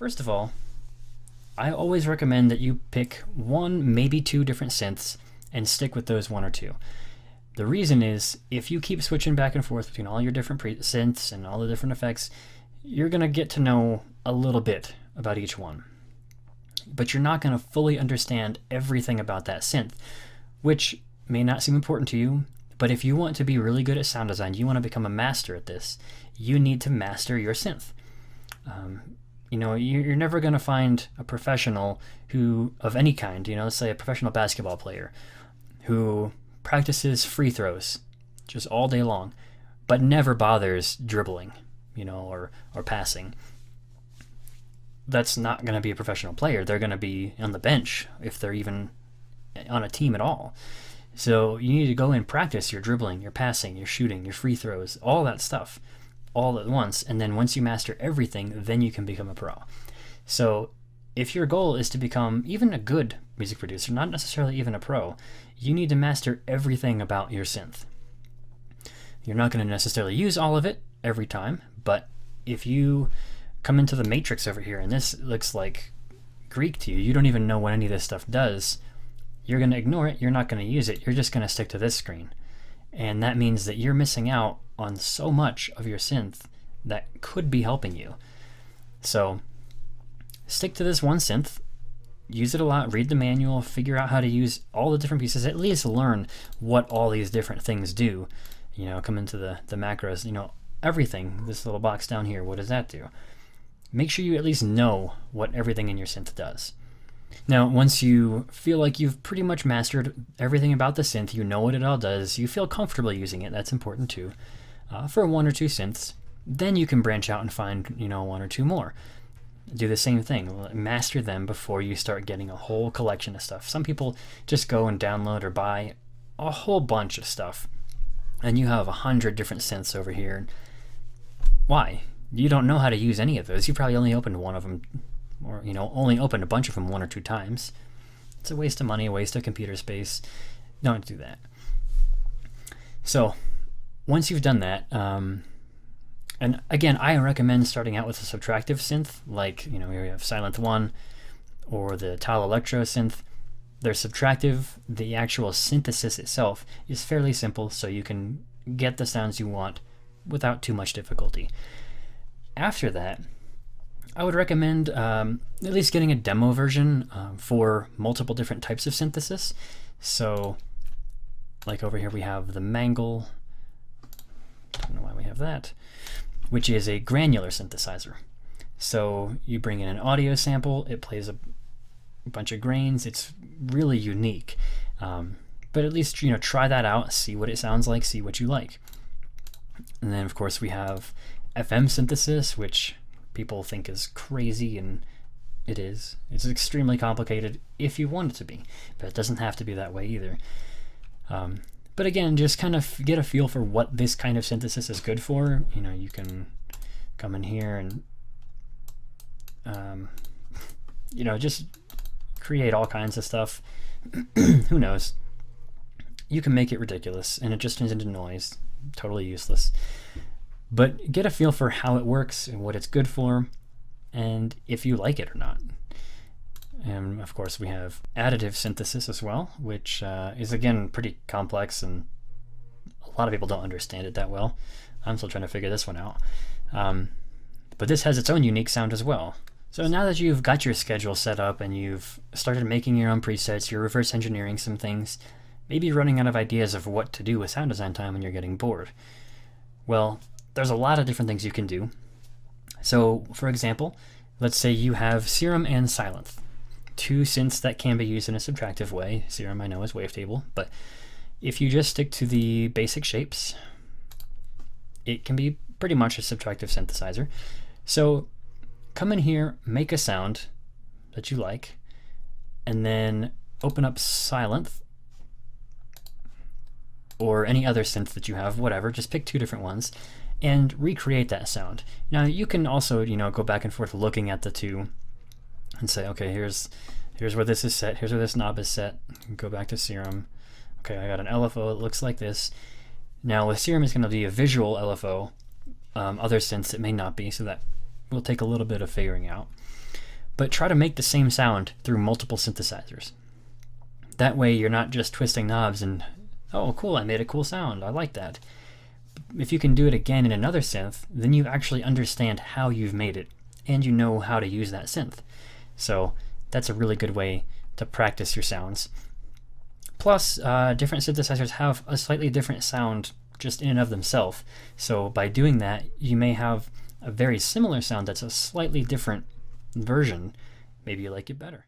First of all, I always recommend that you pick one, maybe two different synths and stick with those one or two. The reason is, if you keep switching back and forth between all your different synths and all the different effects, you're going to get to know a little bit about each one. But you're not going to fully understand everything about that synth, which may not seem important to you, but if you want to be really good at sound design, you want to become a master at this, you need to master your synth. You're never going to find a professional who, of any kind, let's say a professional basketball player who practices free throws just all day long, but never bothers dribbling, or passing. That's not going to be a professional player. They're going to be on the bench if they're even on a team at all. So you need to go and practice your dribbling, your passing, your shooting, your free throws, all that stuff all at once. And then once you master everything, then you can become a pro. So if your goal is to become even a good music producer, not necessarily even a pro, you need to master everything about your synth. You're not going to necessarily use all of it every time, but if you come into the matrix over here and this looks like Greek to you, you don't even know what any of this stuff does, you're going to ignore it, you're not going to use it, you're just going to stick to this screen. And that means that you're missing out on so much of your synth that could be helping you. So stick to this one synth, use it a lot, read the manual, figure out how to use all the different pieces, at least learn what all these different things do. Come into the macros, everything, this little box down here, what does that do? Make sure you at least know what everything in your synth does. Now, once you feel like you've pretty much mastered everything about the synth, you know what it all does, you feel comfortable using it, that's important too, for one or two synths, then you can branch out and find, one or two more. Do the same thing, master them before you start getting a whole collection of stuff. Some people just go and download or buy a whole bunch of stuff, and you have 100 different synths over here. Why? You don't know how to use any of those. You probably only opened one of them, or only opened a bunch of them one or two times. It's a waste of money, a waste of computer space. Don't do that. So once you've done that, and again, I recommend starting out with a subtractive synth, like here we have Silent 1 or the Tal Electro synth. They're subtractive. The actual synthesis itself is fairly simple, so you can get the sounds you want without too much difficulty. After that, I would recommend at least getting a demo version for multiple different types of synthesis. So, like over here we have the Mangle, I don't know why we have that, which is a granular synthesizer. So you bring in an audio sample, it plays a bunch of grains, it's really unique. But at least try that out, see what it sounds like, see what you like. And then of course we have FM synthesis, which people think is crazy, and it is. It's extremely complicated if you want it to be, but it doesn't have to be that way either. But again, just kind of get a feel for what this kind of synthesis is good for. You can come in here and just create all kinds of stuff. Who knows? You can make it ridiculous and it just turns into noise, totally useless. But get a feel for how it works and what it's good for, and if you like it or not. And of course we have additive synthesis as well, which is again pretty complex, and a lot of people don't understand it that well. I'm still trying to figure this one out. But this has its own unique sound as well. So now that you've got your schedule set up and you've started making your own presets, you're reverse engineering some things, maybe you're running out of ideas of what to do with sound design time and you're getting bored. Well, there's a lot of different things you can do. So, for example, let's say you have Serum and Silent, two synths that can be used in a subtractive way. Serum I know is wavetable, but if you just stick to the basic shapes, it can be pretty much a subtractive synthesizer. So come in here, make a sound that you like, and then open up Silent or any other synth that you have, whatever, just pick two different ones and recreate that sound. Now you can also, go back and forth looking at the two and say, okay, here's where this is set, here's where this knob is set, go back to Serum. Okay, I got an LFO, it looks like this. Now with Serum it's going to be a visual LFO, other synths it may not be, so that will take a little bit of figuring out. but try to make the same sound through multiple synthesizers. That way you're not just twisting knobs and, oh cool, I made a cool sound, I like that. If you can do it again in another synth, then you actually understand how you've made it, and you know how to use that synth. So that's a really good way to practice your sounds. Plus, different synthesizers have a slightly different sound just in and of themselves. So by doing that, you may have a very similar sound that's a slightly different version. Maybe you like it better.